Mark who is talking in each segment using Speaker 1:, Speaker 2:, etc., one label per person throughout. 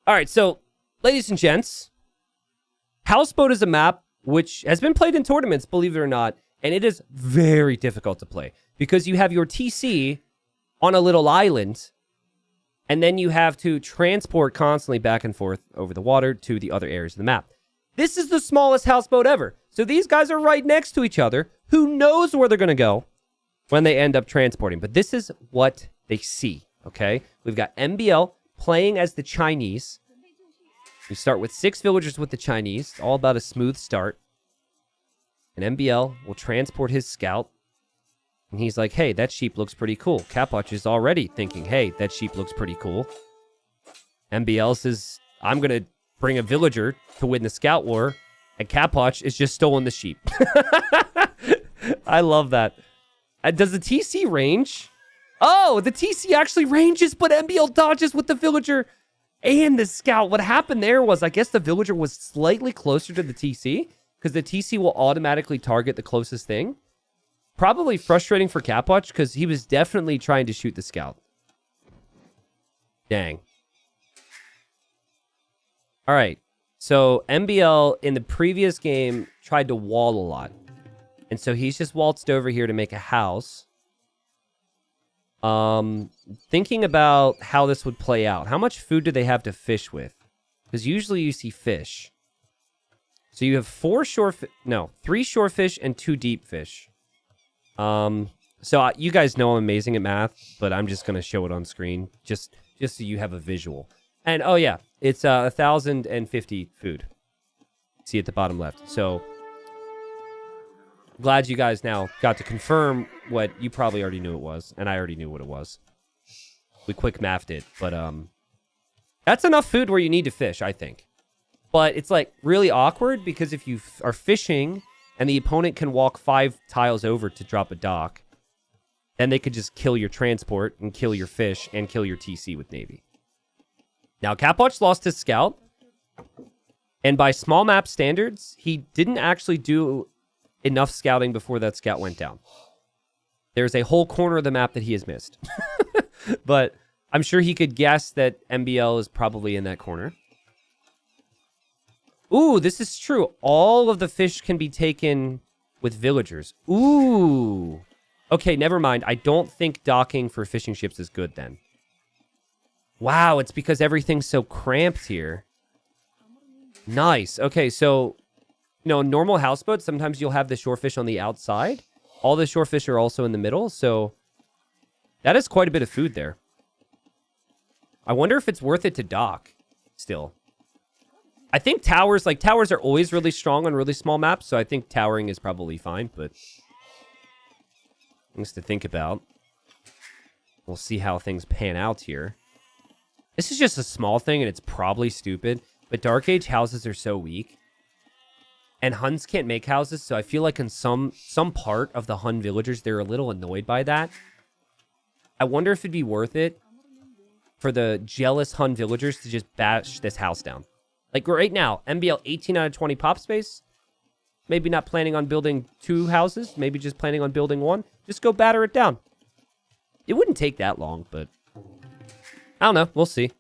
Speaker 1: All right, so, ladies and gents, Houseboat is a map which has been played in tournaments, believe it or not, and it is very difficult to play because you have your TC on a little island, and then you have to transport constantly back and forth over the water to the other areas of the map. This is the smallest houseboat ever. So these guys are right next to each other. Who knows where they're going to go when they end up transporting? But this is what they see, okay? We've got MBL playing as the Chinese. We start with 6 villagers with the Chinese. All about a smooth start. And MBL will transport his scout. And he's like, hey, that sheep looks pretty cool. Capwatch is already thinking, hey, that sheep looks pretty cool. MBL says, I'm going to bring a villager to win the scout war. And Capwatch is just stolen the sheep. I love that. Does the TC range? Oh, the TC actually ranges, but MBL dodges with the villager and the scout. What happened there was, I guess the villager was slightly closer to the TC because the TC will automatically target the closest thing. Probably frustrating for Capwatch because he was definitely trying to shoot the scout. Dang. All right. So MBL in the previous game tried to wall a lot. And so he's just waltzed over here to make a house. Thinking about how this would play out. How much food do they have to fish with? Because usually you see fish. So you have 3 shore fish and 2 deep fish. So you guys know I'm amazing at math, but I'm just going to show it on screen just so you have a visual. And oh yeah, it's 1,050 food. See at the bottom left. So glad you guys now got to confirm what you probably already knew it was, and I already knew what it was. We quick mathed it, but that's enough food where you need to fish, I think. But it's like really awkward because if you are fishing and the opponent can walk 5 tiles over to drop a dock, then they could just kill your transport and kill your fish and kill your TC with Navy. Now, Capwatch lost his scout, and by small map standards, he didn't actually do enough scouting before that scout went down. There's a whole corner of the map that he has missed. But I'm sure he could guess that MBL is probably in that corner. Ooh, this is true. All of the fish can be taken with villagers. Ooh. Okay, never mind. I don't think docking for fishing ships is good then. Wow, it's because everything's so cramped here. Nice. Okay, so, normal houseboats, sometimes you'll have the shorefish on the outside. All the shorefish are also in the middle, so that is quite a bit of food there. I wonder if it's worth it to dock still. I think towers are always really strong on really small maps, so I think towering is probably fine, but things to think about. We'll see how things pan out here. This is just a small thing, and it's probably stupid, but Dark Age houses are so weak. And Huns can't make houses, so I feel like in some part of the Hun villagers, they're a little annoyed by that. I wonder if it'd be worth it for the jealous Hun villagers to just bash this house down. Like right now, MBL 18 out of 20 pop space. Maybe not planning on building 2 houses. Maybe just planning on building 1. Just go batter it down. It wouldn't take that long, but I don't know. We'll see.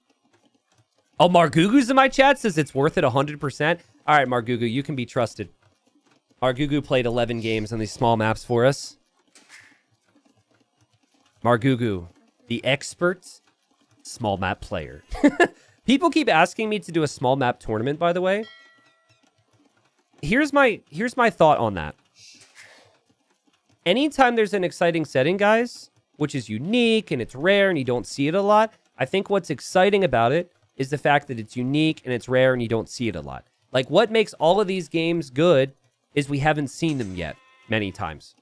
Speaker 1: Oh, Margugu's in my chat says it's worth it 100%. All right, Margugu, you can be trusted. Margugu played 11 games on these small maps for us. Margugu, the expert small map player. People keep asking me to do a small map tournament, by the way. Here's my thought on that. Anytime there's an exciting setting, guys, which is unique and it's rare and you don't see it a lot, I think what's exciting about it is the fact that it's unique and it's rare and you don't see it a lot. Like, what makes all of these games good is we haven't seen them yet many times.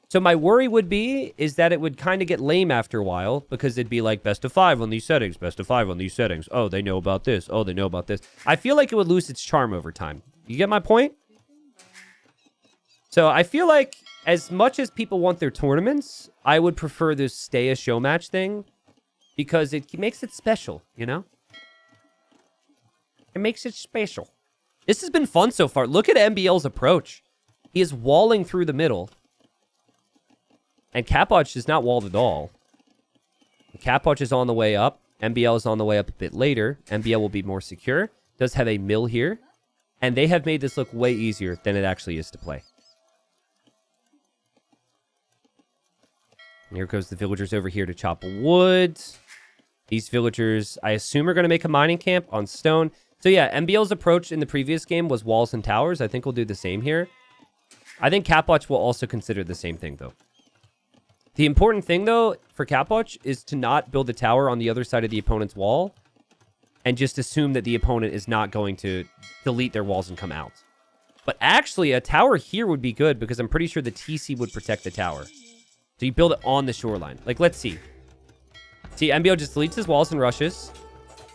Speaker 1: So my worry would be is that it would kind of get lame after a while because it'd be like best of 5 on these settings, best of 5 on these settings. Oh, they know about this. Oh, they know about this. I feel like it would lose its charm over time. You get my point? So I feel like as much as people want their tournaments, I would prefer this stay a show match thing because it makes it special, It makes it special. This has been fun so far. Look at MBL's approach. He is walling through the middle. And Capwatch is not walled at all. Capwatch is on the way up. MBL is on the way up a bit later. MBL will be more secure. Does have a mill here. And they have made this look way easier than it actually is to play. And here goes the villagers over here to chop wood. These villagers, I assume, are going to make a mining camp on stone. So yeah, MBL's approach in the previous game was walls and towers. I think we'll do the same here. I think Capwatch will also consider the same thing, though. The important thing, though, for Capwatch is to not build a tower on the other side of the opponent's wall and just assume that the opponent is not going to delete their walls and come out. But actually, a tower here would be good because I'm pretty sure the TC would protect the tower. So you build it on the shoreline. Like, let's see. See, MBL just deletes his walls and rushes.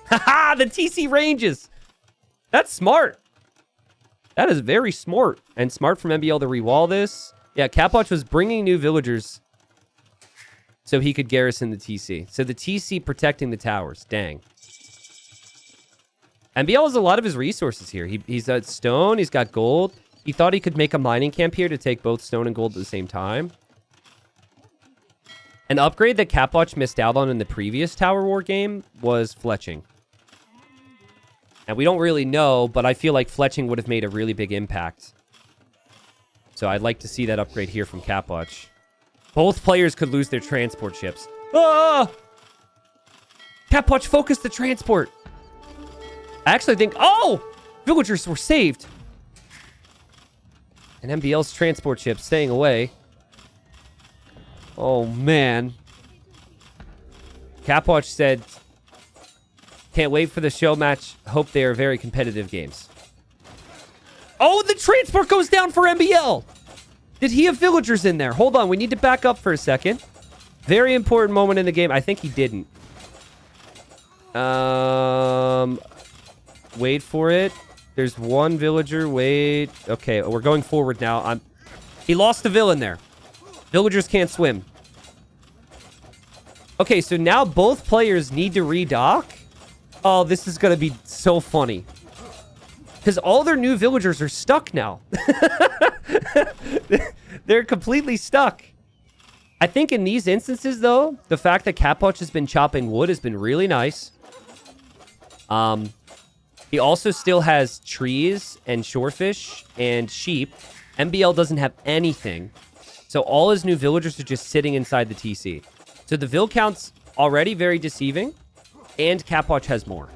Speaker 1: Haha, the TC ranges. That's smart. That is very smart. And smart from MBL to rewall this. Yeah, Capwatch was bringing new villagers so he could garrison the TC. So the TC protecting the towers. Dang. MBL has a lot of his resources here. He's got stone. He's got gold. He thought he could make a mining camp here to take both stone and gold at the same time. An upgrade that Capwatch missed out on in the previous Tower War game was fletching. And we don't really know, but I feel like fletching would have made a really big impact. So I'd like to see that upgrade here from Capwatch. Both players could lose their transport ships. Ah! Capwatch focused the transport. I actually think... Oh! Villagers were saved. And MBL's transport ship staying away. Oh, man. Capwatch said... Can't wait for the show match. Hope they are very competitive games. Oh, the transport goes down for MBL. Did he have villagers in there? Hold on. We need to back up for a second. Very important moment in the game. I think he didn't. Wait for it. There's one villager. Wait. Okay, we're going forward now. He lost the villain there. Villagers can't swim. Okay, so now both players need to redock. Oh, this is going to be so funny. Because all their new villagers are stuck now. They're completely stuck. I think in these instances, though, the fact that Capwatch has been chopping wood has been really nice. He also still has trees and shorefish and sheep. MBL doesn't have anything. So all his new villagers are just sitting inside the TC. So the vill count's already very deceiving. And Capwatch has more.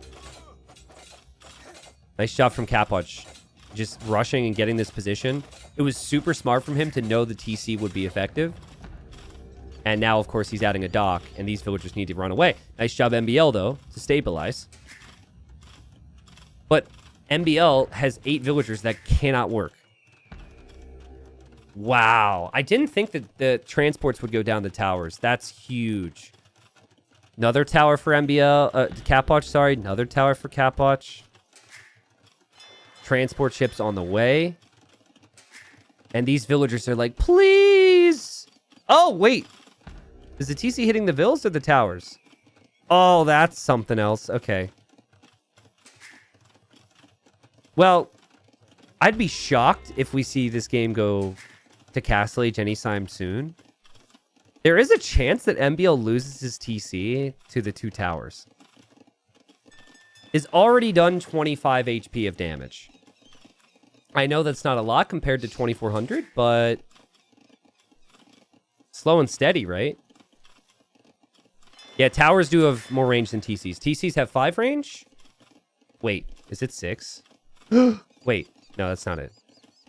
Speaker 1: Nice job from Capwatch. Just rushing and getting this position. It was super smart from him to know the TC would be effective. And now, of course, he's adding a dock. And these villagers need to run away. Nice job, MBL, though, to stabilize. But MBL has 8 villagers that cannot work. Wow. I didn't think that the transports would go down the towers. That's huge. Another tower for MBL. Capwatch, sorry. Another tower for Capwatch. Transport ships on the way. And these villagers are like, please. Oh, wait. Is the TC hitting the vills or the towers? Oh, that's something else. Okay. Well, I'd be shocked if we see this game go to Castle Age anytime soon. There is a chance that MBL loses his TC to the 2 towers. Is already done 25 HP of damage. I know that's not a lot compared to 2400, but slow and steady, right? Yeah, towers do have more range than TCs. TCs have 5 range? Wait, is it 6? Wait, no, that's not it.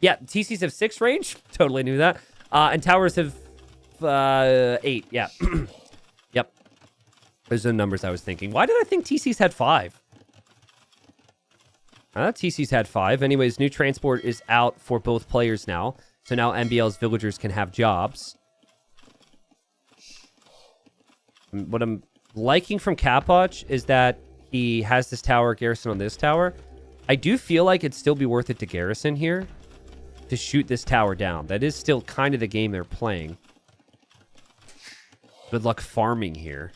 Speaker 1: Yeah, TCs have 6 range. Totally knew that. And towers have 8. Yeah. Yep. Those are the numbers I was thinking. Why did I think TCs had 5? TCs had 5. Anyways, new transport is out for both players now. So now MBL's villagers can have jobs. What I'm liking from Capwatch is that he has this tower garrison on this tower. I do feel like it'd still be worth it to garrison here to shoot this tower down. That is still kind of the game they're playing. Good luck farming here.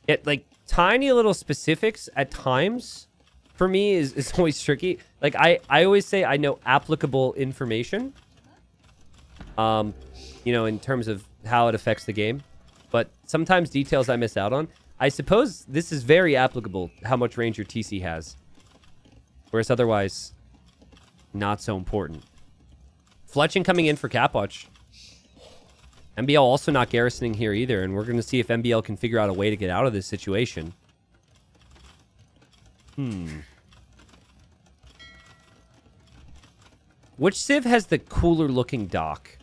Speaker 1: It, like, tiny little specifics at times for me is always tricky. Like, I always say I know applicable information. You know, in terms of how it affects the game. but sometimes details I miss out on. I suppose this is very applicable, how much range your TC has. Whereas otherwise, not so important. Fletching coming in for Capwatch. MBL also not garrisoning here either, and we're going to see if MBL can figure out a way to get out of this situation. Which Civ has the cooler looking dock?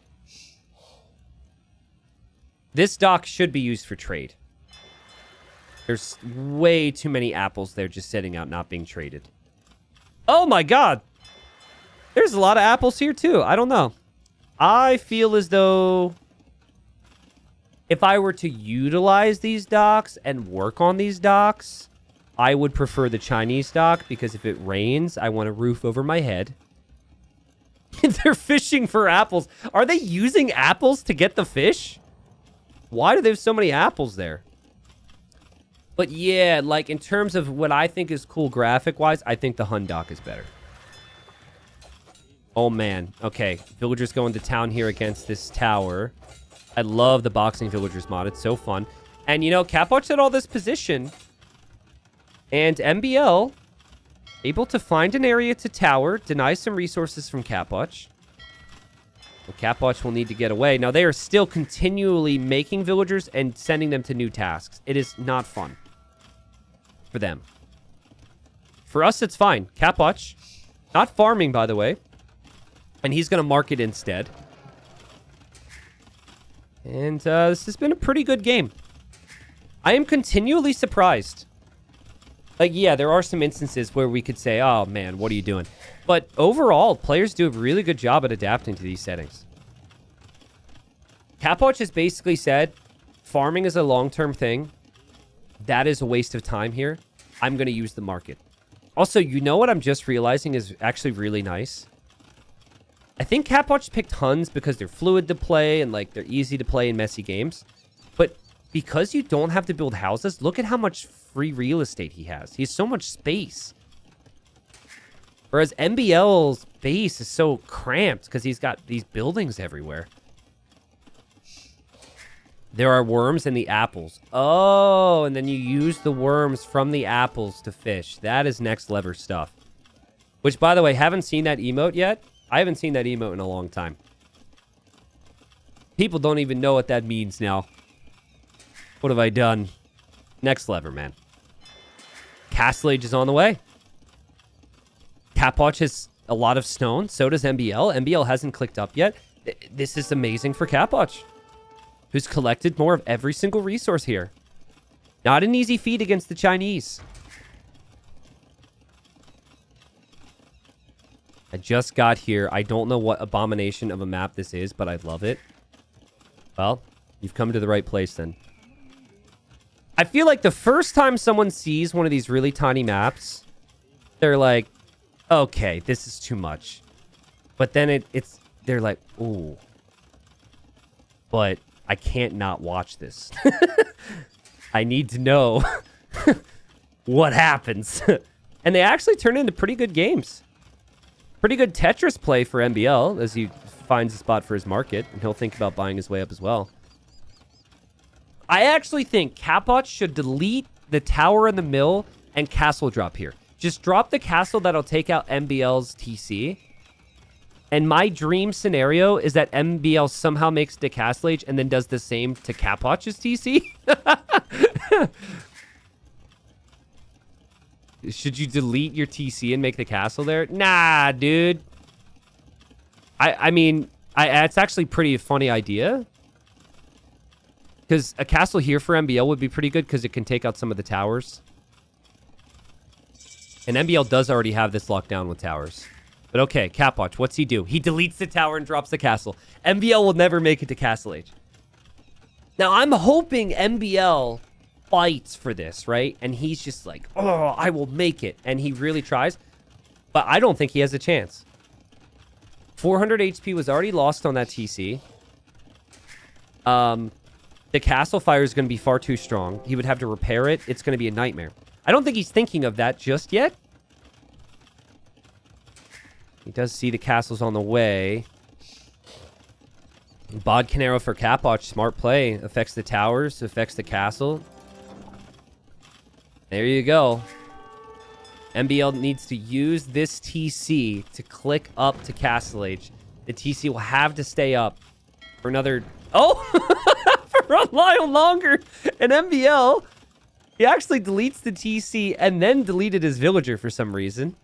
Speaker 1: This dock should be used for trade. There's way too many apples there just sitting out, not being traded. Oh my god! There's a lot of apples here too. I don't know. I feel as though if I were to utilize these docks and work on these docks, I would prefer the Chinese dock, because if it rains, I want a roof over my head. They're fishing for apples. Are they using apples to get the fish? Why do they have so many apples there? But yeah, like in terms of what I think is cool graphic-wise, I think the Hun dock is better. Oh man. Okay. Villagers going to town here against this tower. I love the boxing villagers mod. It's so fun. And you know, Capwatch had all this position. And MBL able to find an area to tower, deny some resources from Capwatch. Well, Capwatch will need to get away. Now, they are still continually making villagers and sending them to new tasks. It is not fun for them. For us, it's fine. Capwatch, not farming, by the way. And he's going to market instead. And this has been a pretty good game. I am continually surprised. Like, yeah, there are some instances where we could say, oh, man, what are you doing? But overall, players do a really good job at adapting to these settings. Capwatch has basically said, farming is a long-term thing. That is a waste of time here. I'm going to use the market. Also, you know what I'm just realizing is actually really nice? I think Capwatch picked Huns because they're fluid to play and, like, they're easy to play in messy games. But because you don't have to build houses, look at how much free real estate he has. He has so much space. Whereas MBL's base is so cramped because he's got these buildings everywhere. There are worms in the apples. Oh, and then you use the worms from the apples to fish. That is next level stuff. Which, by the way, haven't seen that emote yet. I haven't seen that emote in a long time. People don't even know what that means now. What have I done? Next lever, man. Castle Age is on the way. Capwatch has a lot of stone. So does MBL. MBL hasn't clicked up yet. This is amazing for Capwatch, who's collected more of every single resource here. Not an easy feat against the Chinese. I just got here. I don't know what abomination of a map this is, but I love it. Well, you've come to the right place then. I feel like the first time someone sees one of these really tiny maps, they're like, okay, this is too much. But then they're like, ooh. But I can't not watch this. I need to know what happens. And they actually turn into pretty good games. Pretty good Tetris play for MBL as he finds a spot for his market. And he'll think about buying his way up as well. I actually think Capwatch should delete the tower and the mill and castle drop here. Just drop the castle that'll take out MBL's TC. And my dream scenario is that MBL somehow makes the Castle Age and then does the same to Capwatch's TC. Should you delete your TC and make the castle there? Nah, dude. I mean, it's actually pretty funny idea. Because a castle here for MBL would be pretty good because it can take out some of the towers. And MBL does already have this locked down with towers. But okay, Capwatch, what's he do? He deletes the tower and drops the castle. MBL will never make it to Castle Age. Now, I'm hoping MBL fights for this, right? And he's just like, oh, I will make it. And he really tries. But I don't think he has a chance. 400 HP was already lost on that TC. The castle fire is going to be far too strong. He would have to repair it. It's going to be a nightmare. I don't think he's thinking of that just yet. He does see the castles on the way. Bodkin arrow for Capwatch. Smart play. Affects the towers. Affects the castle. There you go. MBL needs to use this TC to click up to Castle Age. The TC will have to stay up for another... Oh! For a while longer. And MBL, he actually deletes the TC and then deleted his villager for some reason.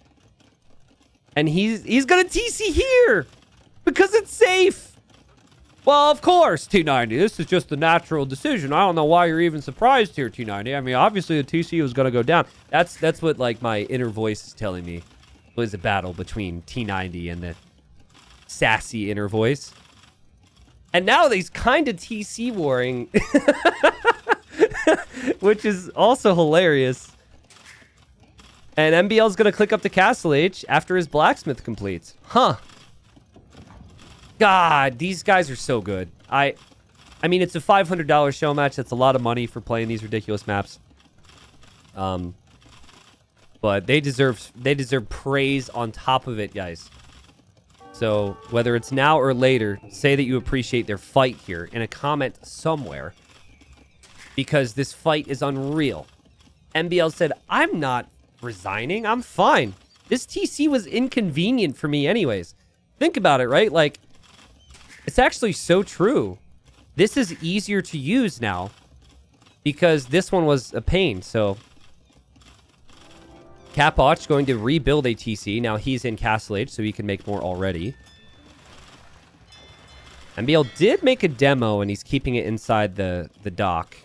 Speaker 1: And he's gonna TC here because it's safe. Well, of course, T90. This is just the natural decision. I don't know why you're even surprised here, T90. I mean, obviously the TC was gonna go down. That's what like my inner voice is telling me. It was a battle between T90 and the sassy inner voice. And now he's kind of TC warring, which is also hilarious. And MBL's gonna click up to Castle Age after his blacksmith completes. Huh. God, these guys are so good. I mean, it's a $500 show match. That's a lot of money for playing these ridiculous maps. But they deserve praise on top of it, guys. So whether it's now or later, say that you appreciate their fight here in a comment somewhere, because this fight is unreal. MBL said, "I'm not resigning. I'm fine. This TC was inconvenient for me anyways." Think about it, right? Like, it's actually so true. This is easier to use now because this one was a pain. So Capwatch going to rebuild a TC. Now he's in Castle Age, so he can make more already. MBL did make a demo, and he's keeping it inside the dock.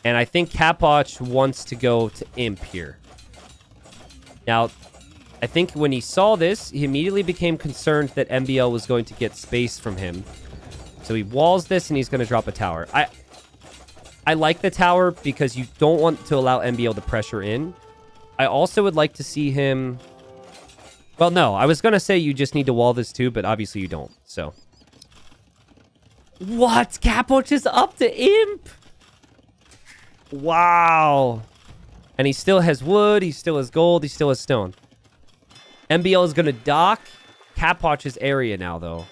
Speaker 1: And I think Capwatch wants to go to Imp here. Now, I think when he saw this, he immediately became concerned that MBL was going to get space from him. So he walls this, and he's going to drop a tower. I like the tower because you don't want to allow MBL to pressure in. I also would like to see him... Well, no. I was going to say you just need to wall this too, but obviously you don't. So... What? Capwatch is up to Imp? Wow. And he still has wood. He still has gold. He still has stone. MBL is going to dock Capwatch's area now, though.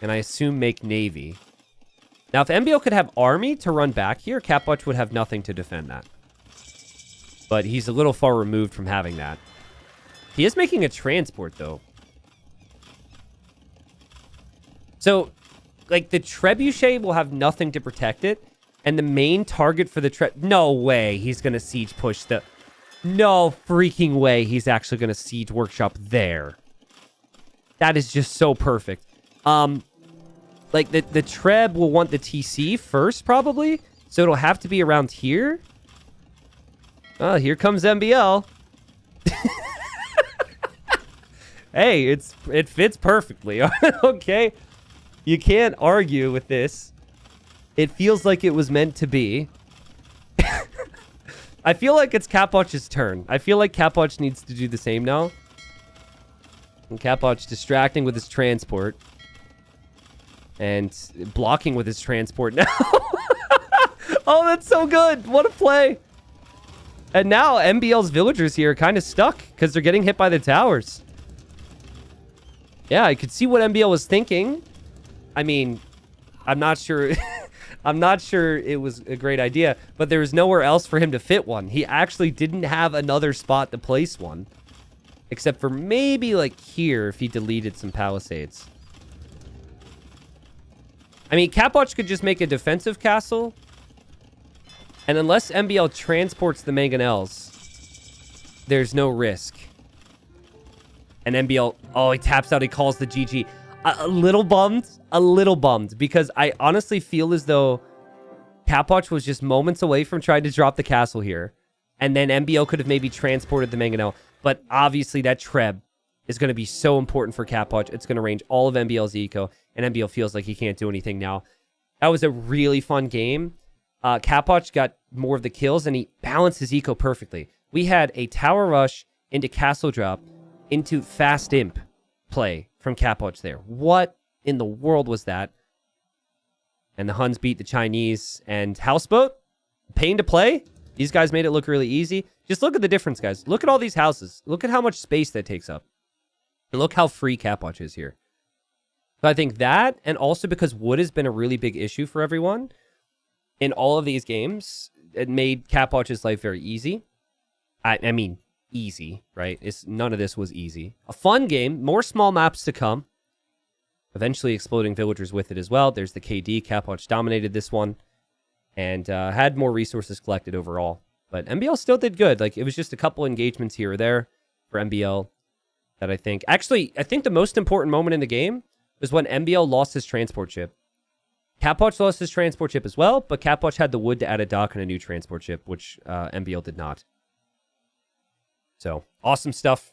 Speaker 1: And I assume make Navy. Now, if MBL could have army to run back here, Capwatch would have nothing to defend that. But he's a little far removed from having that. He is making a transport, though. So, like, the trebuchet will have nothing to protect it. And the main target for the no way he's going to siege push the... No freaking way he's actually going to siege workshop there. That is just so perfect. Like, the Treb will want the TC first, probably. So it'll have to be around here. Oh, here comes MBL. Hey, it fits perfectly. Okay? You can't argue with this. It feels like it was meant to be. I feel like it's Capwatch's turn. I feel like Capwatch needs to do the same now. And Capwatch distracting with his transport. And blocking with his transport now. Oh, that's so good. What a play. And now MBL's villagers here are kind of stuck because they're getting hit by the towers. Yeah, I could see what MBL was thinking. I mean, I'm not sure... I'm not sure it was a great idea, but there was nowhere else for him to fit one. He actually didn't have another spot to place one. Except for maybe like here if he deleted some palisades. I mean, Capwatch could just make a defensive castle. And unless MBL transports the mangonels, there's no risk. And MBL, oh, he taps out, he calls the GG. A little bummed, because I honestly feel as though Capwatch was just moments away from trying to drop the castle here. And then MBL could have maybe transported the mangonel. But obviously that Treb is going to be so important for Capwatch. It's going to range all of MBL's eco, and MBL feels like he can't do anything now. That was a really fun game. Capwatch got more of the kills, and he balanced his eco perfectly. We had a tower rush into castle drop into fast imp play from Capwatch there. What in the world was that? And the Huns beat the Chinese. And Houseboat, pain to play. These guys made it look really easy. Just look at the difference, guys. Look at all these houses. Look at how much space that takes up. And look how free Capwatch is here. So I think that, and also because wood has been a really big issue for everyone in all of these games, it made Capwatch's life very easy. I mean, easy, right? None of this was easy. A fun game, more small maps to come. Eventually exploding villagers with it as well. There's the KD. Capwatch dominated this one and had more resources collected overall. But MBL still did good. Like, it was just a couple engagements here or there for MBL that I think... Actually, I think the most important moment in the game was when MBL lost his transport ship. Capwatch lost his transport ship as well, but Capwatch had the wood to add a dock and a new transport ship, which MBL did not. So, awesome stuff